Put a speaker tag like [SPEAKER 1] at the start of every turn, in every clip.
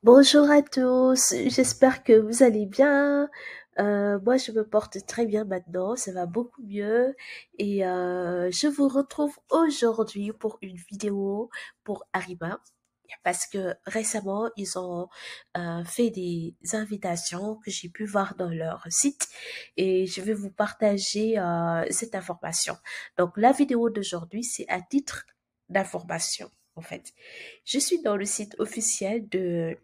[SPEAKER 1] Bonjour à tous, j'espère que vous allez bien. Moi, je me porte très bien maintenant, ça va beaucoup mieux. Et je vous retrouve aujourd'hui pour une vidéo pour Ariba. Parce que récemment, ils ont fait des invitations que j'ai pu voir dans leur site et je vais vous partager cette information. Donc, la vidéo d'aujourd'hui, c'est à titre d'information, en fait. Je suis dans le site officiel de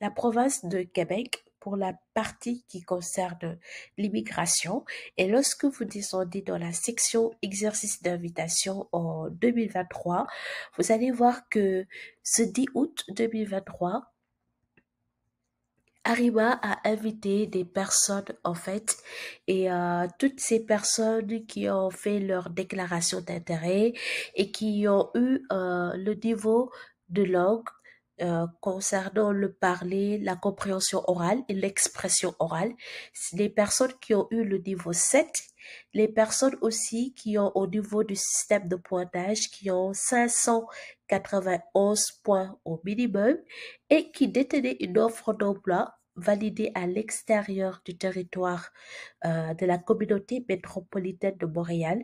[SPEAKER 1] la province de Québec pour la partie qui concerne l'immigration. Et lorsque vous descendez dans la section exercice d'invitation en 2023, vous allez voir que ce 10 août 2023, Arriba a invité des personnes en fait et toutes ces personnes qui ont fait leur déclaration d'intérêt et qui ont eu le niveau de langue concernant le parler, la compréhension orale et l'expression orale. Les personnes qui ont eu le niveau 7, les personnes aussi qui ont au niveau du système de pointage qui ont 591 points au minimum et qui détenaient une offre d'emploi validée à l'extérieur du territoire de la communauté métropolitaine de Montréal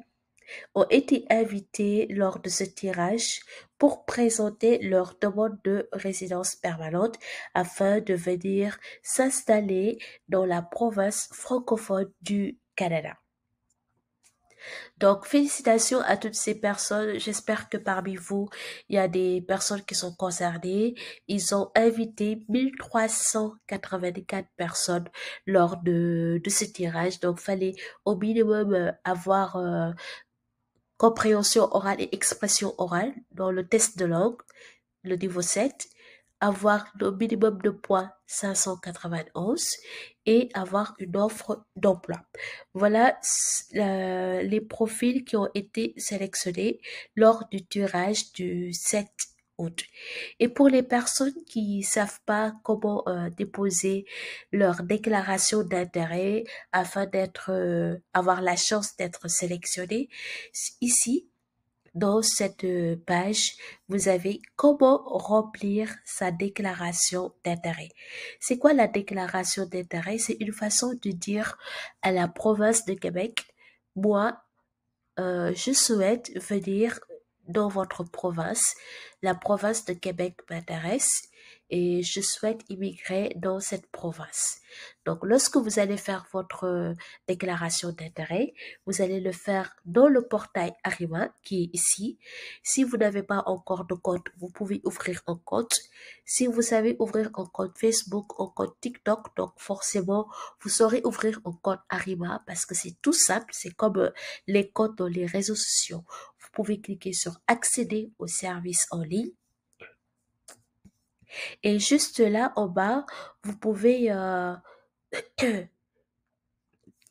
[SPEAKER 1] ont été invités lors de ce tirage pour présenter leur demande de résidence permanente afin de venir s'installer dans la province francophone du Canada. Donc, félicitations à toutes ces personnes. J'espère que parmi vous, il y a des personnes qui sont concernées. Ils ont invité 1384 personnes lors de ce tirage. Donc, fallait au minimum avoir compréhension orale et expression orale dans le test de langue, le niveau 7, avoir le minimum de points 591 et avoir une offre d'emploi. Voilà les profils qui ont été sélectionnés lors du tirage du 7 août. Et pour les personnes qui savent pas comment déposer leur déclaration d'intérêt afin d'être avoir la chance d'être sélectionné, ici dans cette page, vous avez comment remplir sa déclaration d'intérêt. C'est quoi la déclaration d'intérêt? C'est une façon de dire à la province de Québec, moi, je souhaite venir dans votre province. La province de Québec m'intéresse et je souhaite immigrer dans cette province. Donc, lorsque vous allez faire votre déclaration d'intérêt, vous allez le faire dans le portail Arrima qui est ici. Si vous n'avez pas encore de compte, vous pouvez ouvrir un compte. Si vous savez ouvrir un compte Facebook, un compte TikTok, donc forcément, vous saurez ouvrir un compte Arrima parce que c'est tout simple. C'est comme les comptes dans les réseaux sociaux. Vous pouvez cliquer sur accéder aux services en ligne et juste là en bas, vous pouvez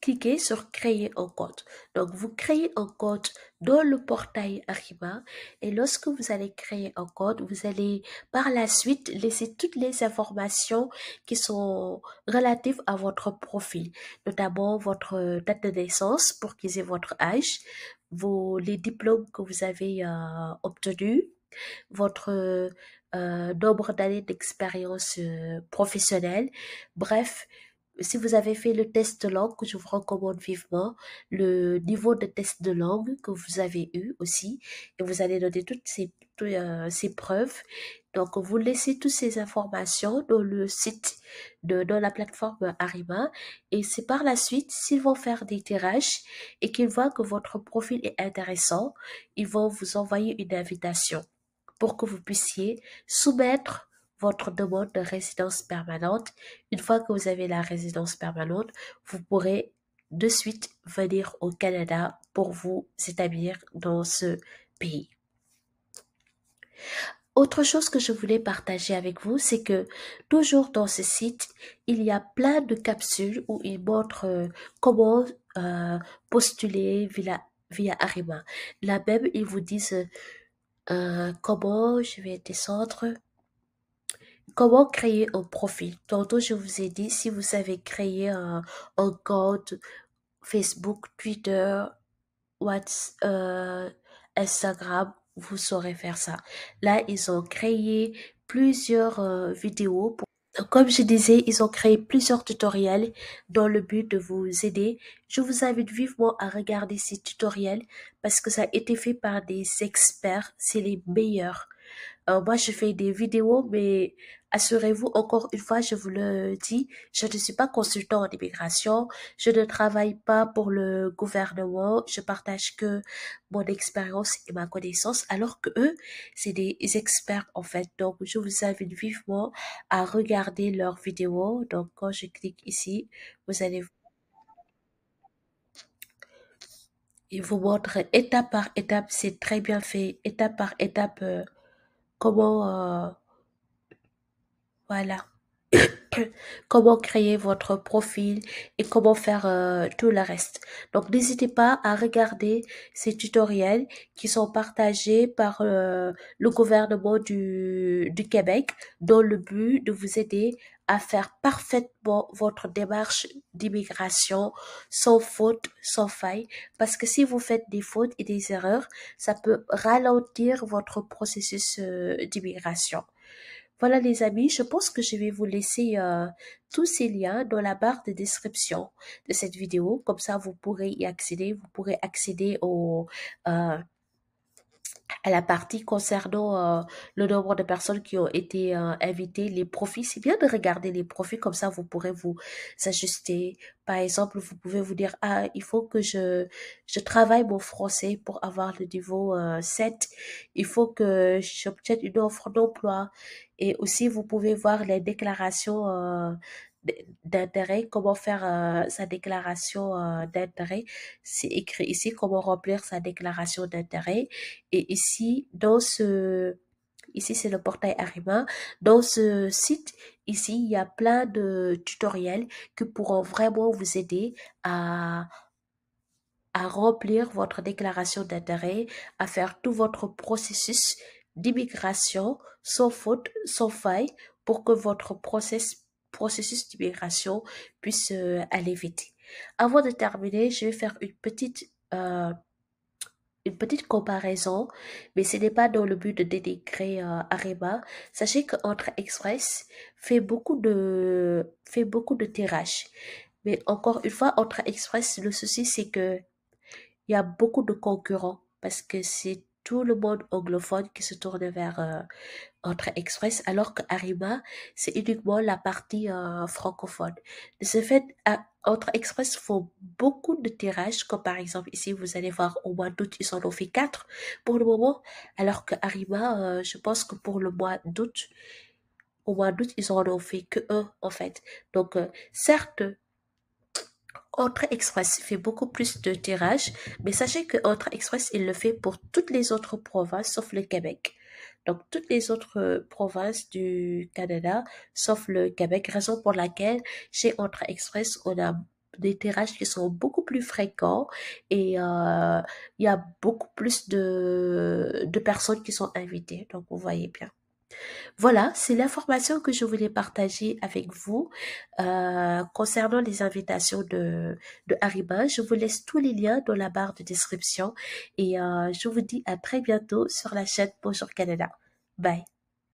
[SPEAKER 1] cliquez sur créer un compte. Donc, vous créez un compte dans le portail Arriba et lorsque vous allez créer un compte, vous allez par la suite laisser toutes les informations qui sont relatives à votre profil, notamment votre date de naissance pour qu'ils aient votre âge, les diplômes que vous avez obtenus, votre nombre d'années d'expérience professionnelle, bref, si vous avez fait le test de langue, que je vous recommande vivement, le niveau de test de langue que vous avez eu aussi, et vous allez donner ces preuves. Donc, vous laissez toutes ces informations dans le site, dans la plateforme Arriba, et c'est par la suite, s'ils vont faire des tirages et qu'ils voient que votre profil est intéressant, ils vont vous envoyer une invitation pour que vous puissiez soumettre votre demande de résidence permanente. Une fois que vous avez la résidence permanente, vous pourrez de suite venir au Canada pour vous établir dans ce pays. Autre chose que je voulais partager avec vous, c'est que toujours dans ce site, il y a plein de capsules où ils montrent comment postuler via Arima. Là même, ils vous disent comment, je vais descendre, comment créer un profil. Tantôt, je vous ai dit, si vous savez créer un compte Facebook, Twitter, WhatsApp, Instagram, vous saurez faire ça. Là, ils ont créé plusieurs vidéos Donc, comme je disais, ils ont créé plusieurs tutoriels dans le but de vous aider. Je vous invite vivement à regarder ces tutoriels parce que ça a été fait par des experts. C'est les meilleurs. Moi, je fais des vidéos, mais assurez-vous, encore une fois, je vous le dis, je ne suis pas consultant en immigration, je ne travaille pas pour le gouvernement, je partage que mon expérience et ma connaissance, alors que eux, c'est des experts en fait. Donc, je vous invite vivement à regarder leurs vidéos. Donc, quand je clique ici, vous allez, ils vous montrent étape par étape, c'est très bien fait, étape par étape, comment, voilà. Comment créer votre profil et comment faire tout le reste. Donc n'hésitez pas à regarder ces tutoriels qui sont partagés par le gouvernement du Québec dans le but de vous aider à faire parfaitement votre démarche d'immigration sans faute, sans faille. Parce que si vous faites des fautes et des erreurs, ça peut ralentir votre processus d'immigration. Voilà les amis, je pense que je vais vous laisser tous ces liens dans la barre de description de cette vidéo. Comme ça, vous pourrez y accéder. Vous pourrez accéder euh, à la partie concernant le nombre de personnes qui ont été invitées, les profits. C'est bien de regarder les profits, comme ça vous pourrez vous ajuster. Par exemple, vous pouvez vous dire, ah, il faut que je travaille mon français pour avoir le niveau 7. Il faut que j'obtienne une offre d'emploi. Et aussi, vous pouvez voir les déclarations d'intérêt, comment faire sa déclaration d'intérêt. C'est écrit ici comment remplir sa déclaration d'intérêt. Et ici, ici c'est le portail Arima. Dans ce site, ici, il y a plein de tutoriels qui pourront vraiment vous aider à, à remplir votre déclaration d'intérêt, à faire tout votre processus d'immigration sans faute, sans faille, pour que votre processus d'immigration puisse aller vite. Avant de terminer, je vais faire une petite comparaison, mais ce n'est pas dans le but de dénigrer Arema. Sachez que Entrée Express fait beaucoup de tirages. Mais encore une fois, Entrée Express, le souci c'est que il y a beaucoup de concurrents parce que c'est tout le monde anglophone qui se tourne vers Entrée Express, alors que Arrima, c'est uniquement la partie francophone. De ce fait, Entrée Express font beaucoup de tirages, comme par exemple ici, vous allez voir au mois d'août, ils en ont fait 4 pour le moment, alors que Arrima, je pense que pour le mois d'août, au mois d'août, ils en ont fait que un en fait. Donc, certes, Entrée Express fait beaucoup plus de tirages, mais sachez que Entrée Express, il le fait pour toutes les autres provinces sauf le Québec. Donc, toutes les autres provinces du Canada, sauf le Québec, raison pour laquelle chez Entrée Express, on a des tirages qui sont beaucoup plus fréquents et il y a beaucoup plus de personnes qui sont invitées. Donc, vous voyez bien. Voilà, c'est l'information que je voulais partager avec vous concernant les invitations de Hariba. Je vous laisse tous les liens dans la barre de description et je vous dis à très bientôt sur la chaîne Bonjour Canada. Bye.